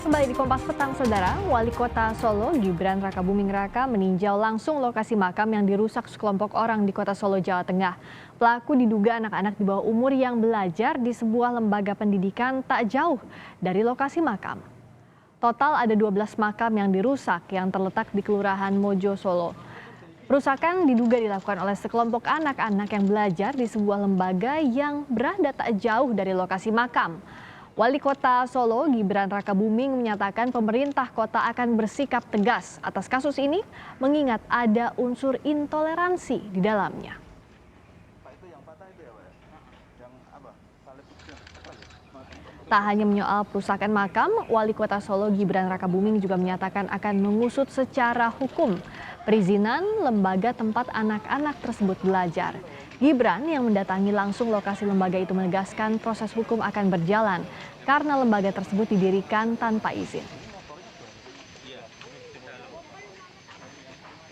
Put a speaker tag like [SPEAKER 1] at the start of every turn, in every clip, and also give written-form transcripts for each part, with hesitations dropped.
[SPEAKER 1] Kembali di Kompas Petang, Saudara. Wali Kota Solo, Gibran Rakabuming Raka meninjau langsung lokasi makam yang dirusak sekelompok orang di Kota Solo, Jawa Tengah. Pelaku diduga anak-anak di bawah umur yang belajar di sebuah lembaga pendidikan tak jauh dari lokasi makam. Total ada 12 makam yang dirusak yang terletak di Kelurahan Mojo, Solo. Perusakan diduga dilakukan oleh sekelompok anak-anak yang belajar di sebuah lembaga yang berada tak jauh dari lokasi makam. Wali Kota Solo, Gibran Rakabuming menyatakan pemerintah kota akan bersikap tegas atas kasus ini, mengingat ada unsur intoleransi di dalamnya. Tak hanya menyoal perusakan makam, Wali Kota Solo Gibran Rakabuming juga menyatakan akan mengusut secara hukum perizinan lembaga tempat anak-anak tersebut belajar. Gibran yang mendatangi langsung lokasi lembaga itu menegaskan proses hukum akan berjalan karena lembaga tersebut didirikan tanpa izin.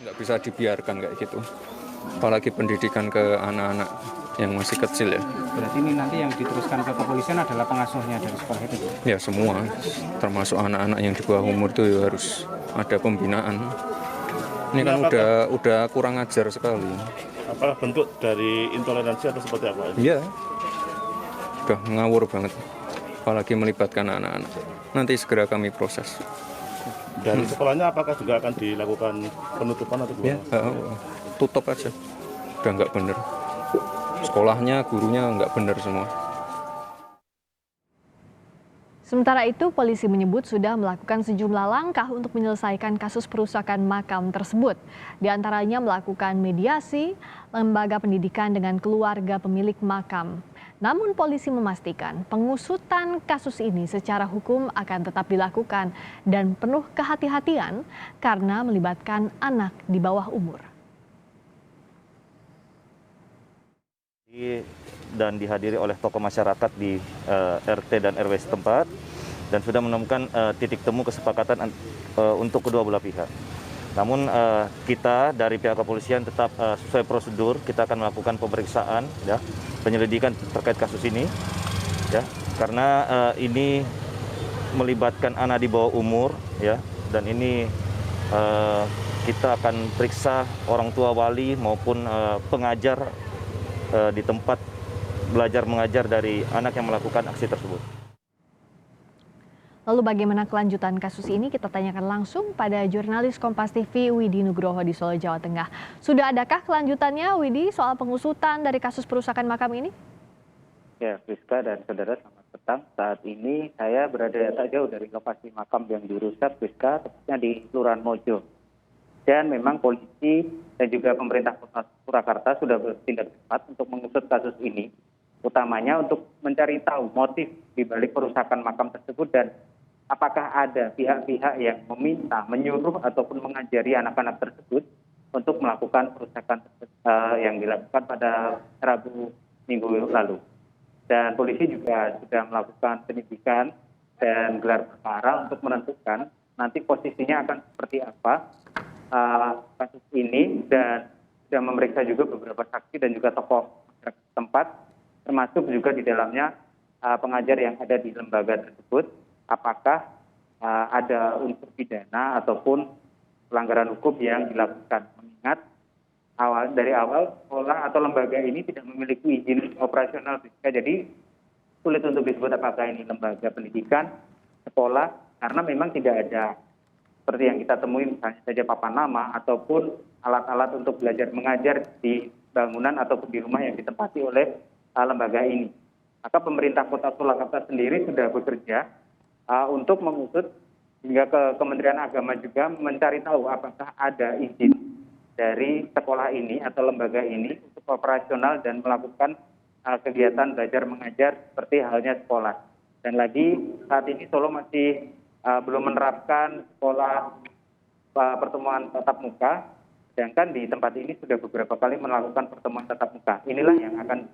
[SPEAKER 2] Nggak bisa dibiarkan kayak gitu, apalagi pendidikan ke anak-anak yang masih kecil ya.
[SPEAKER 3] Berarti ini nanti yang diteruskan ke kepolisian adalah pengasuhnya dari sekolah itu?
[SPEAKER 2] Ya semua, termasuk anak-anak yang di bawah umur itu ya harus ada pembinaan. Ini kan udah kurang ajar sekali.
[SPEAKER 4] Apakah bentuk dari intoleransi atau seperti apa?
[SPEAKER 2] Iya, udah ngawur banget, apalagi melibatkan anak-anak. Nanti segera kami proses.
[SPEAKER 4] Dari sekolahnya apakah juga akan dilakukan penutupan atau
[SPEAKER 2] Ya,
[SPEAKER 4] gimana?
[SPEAKER 2] tutup aja, udah nggak bener. Sekolahnya, gurunya nggak bener semua.
[SPEAKER 1] Sementara itu, polisi menyebut sudah melakukan sejumlah langkah untuk menyelesaikan kasus perusakan makam tersebut. Di antaranya melakukan mediasi lembaga pendidikan dengan keluarga pemilik makam. Namun polisi memastikan pengusutan kasus ini secara hukum akan tetap dilakukan dan penuh kehati-hatian karena melibatkan anak di bawah umur.
[SPEAKER 5] Dan dihadiri oleh tokoh masyarakat di RT dan RW setempat dan sudah menemukan titik temu kesepakatan untuk kedua belah pihak. Namun kita dari pihak kepolisian tetap sesuai prosedur, kita akan melakukan pemeriksaan, ya, penyelidikan terkait kasus ini, ya, karena ini melibatkan anak di bawah umur, ya, dan ini kita akan periksa orang tua wali maupun pengajar di tempat belajar mengajar dari anak yang melakukan aksi tersebut.
[SPEAKER 1] Lalu bagaimana kelanjutan kasus ini? Kita tanyakan langsung pada jurnalis Kompas TV Widi Nugroho di Solo, Jawa Tengah. Sudah adakah kelanjutannya, Widi, soal pengusutan dari kasus perusakan makam ini?
[SPEAKER 6] Ya, Rizka dan saudara, selamat petang. Saat ini saya berada tak jauh dari lokasi makam yang dirusak, Rizka, tepatnya di Kelurahan Mojo. Dan memang polisi dan juga pemerintah Kota Surakarta sudah bertindak cepat untuk mengusut kasus ini, utamanya untuk mencari tahu motif di balik perusakan makam tersebut dan apakah ada pihak-pihak yang meminta, menyuruh ataupun mengajari anak-anak tersebut untuk melakukan perusakan yang dilakukan pada Rabu minggu lalu. Dan polisi juga sudah melakukan penyidikan dan gelar perkara untuk menentukan nanti posisinya akan seperti apa kasus ini, dan sudah memeriksa juga beberapa saksi dan juga tokoh masyarakat setempat, termasuk juga di dalamnya pengajar yang ada di lembaga tersebut, apakah ada unsur pidana ataupun pelanggaran hukum yang dilakukan. Mengingat dari awal sekolah atau lembaga ini tidak memiliki izin operasional, jadi sulit untuk disebut apakah ini lembaga pendidikan, sekolah, karena memang tidak ada seperti yang kita temui misalnya saja papan nama ataupun alat-alat untuk belajar mengajar di bangunan ataupun di rumah yang ditempati oleh lembaga ini. Maka pemerintah Kota Surakarta sendiri sudah bekerja untuk mengusut hingga ke Kementerian Agama juga mencari tahu apakah ada izin dari sekolah ini atau lembaga ini untuk operasional dan melakukan kegiatan belajar mengajar seperti halnya sekolah. Dan lagi saat ini Solo masih belum menerapkan sekolah pertemuan tatap muka, sedangkan di tempat ini sudah beberapa kali melakukan pertemuan tatap muka. Inilah yang akan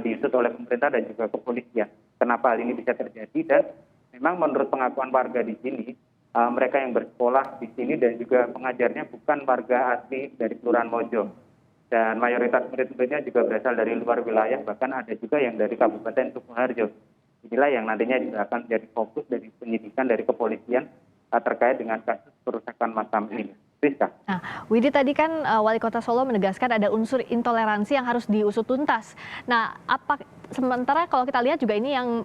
[SPEAKER 6] diusut oleh pemerintah dan juga kepolisian. Kenapa hal ini bisa terjadi, dan memang menurut pengakuan warga di sini, mereka yang bersekolah di sini dan juga pengajarnya bukan warga asli dari Kelurahan Mojo. Dan mayoritas murid-muridnya juga berasal dari luar wilayah, bahkan ada juga yang dari Kabupaten Sukoharjo. inilah yang nantinya juga akan menjadi fokus dari penyidikan dari kepolisian terkait dengan kasus perusakan makam ini. Rizka.
[SPEAKER 1] Nah, Widi tadi kan Wali Kota Solo menegaskan ada unsur intoleransi yang harus diusut tuntas. Nah, sementara kalau kita lihat juga ini yang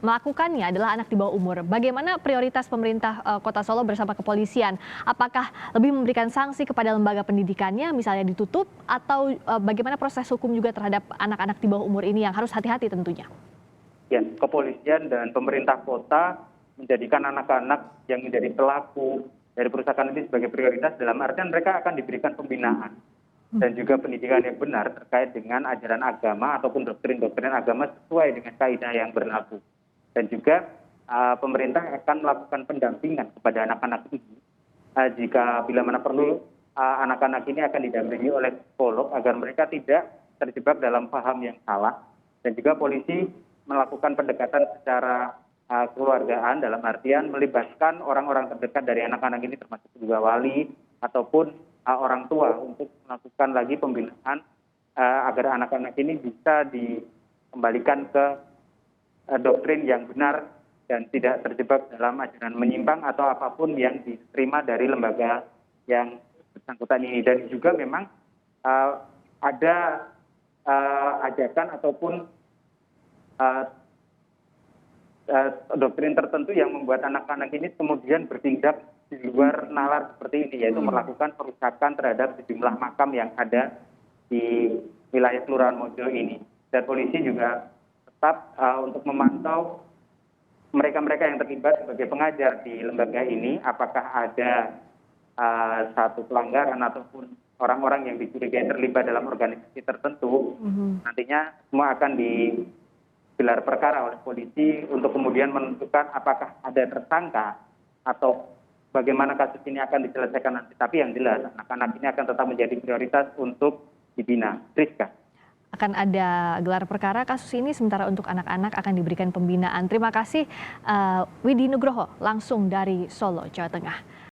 [SPEAKER 1] melakukannya adalah anak di bawah umur. Bagaimana prioritas pemerintah Kota Solo bersama kepolisian? Apakah lebih memberikan sanksi kepada lembaga pendidikannya, misalnya ditutup, atau bagaimana proses hukum juga terhadap anak-anak di bawah umur ini yang harus hati-hati tentunya?
[SPEAKER 6] Ya, kepolisian dan pemerintah kota menjadikan anak-anak yang menjadi pelaku dari perusakan ini sebagai prioritas, dalam artian mereka akan diberikan pembinaan dan juga pendidikan yang benar terkait dengan ajaran agama ataupun doktrin-doktrin agama sesuai dengan kaidah yang berlaku. Dan juga pemerintah akan melakukan pendampingan kepada anak-anak ini jika bila mana perlu anak-anak ini akan didampingi oleh psikolog agar mereka tidak terjebak dalam paham yang salah. Dan juga polisi melakukan pendekatan secara keluargaan dalam artian melibatkan orang-orang terdekat dari anak-anak ini termasuk juga wali ataupun orang tua untuk melakukan lagi pembinaan agar anak-anak ini bisa dikembalikan ke doktrin yang benar dan tidak terjebak dalam ajaran menyimpang atau apapun yang diterima dari lembaga yang bersangkutan ini. Dan juga memang ada ajakan ataupun doktrin tertentu yang membuat anak-anak ini kemudian bertindak di luar nalar seperti ini, yaitu melakukan perusakan terhadap sejumlah makam yang ada di wilayah Kelurahan Mojo ini. Dan polisi juga tetap untuk memantau mereka-mereka yang terlibat sebagai pengajar di lembaga ini, apakah ada satu pelanggaran ataupun orang-orang yang dicurigai terlibat dalam organisasi tertentu. Nantinya semua akan gelar perkara oleh polisi untuk kemudian menentukan apakah ada tersangka atau bagaimana kasus ini akan diselesaikan nanti. Tapi yang jelas anak-anak ini akan tetap menjadi prioritas untuk dibina. Rizka.
[SPEAKER 1] Akan ada gelar perkara kasus ini, sementara untuk anak-anak akan diberikan pembinaan. Terima kasih Widi Nugroho langsung dari Solo, Jawa Tengah.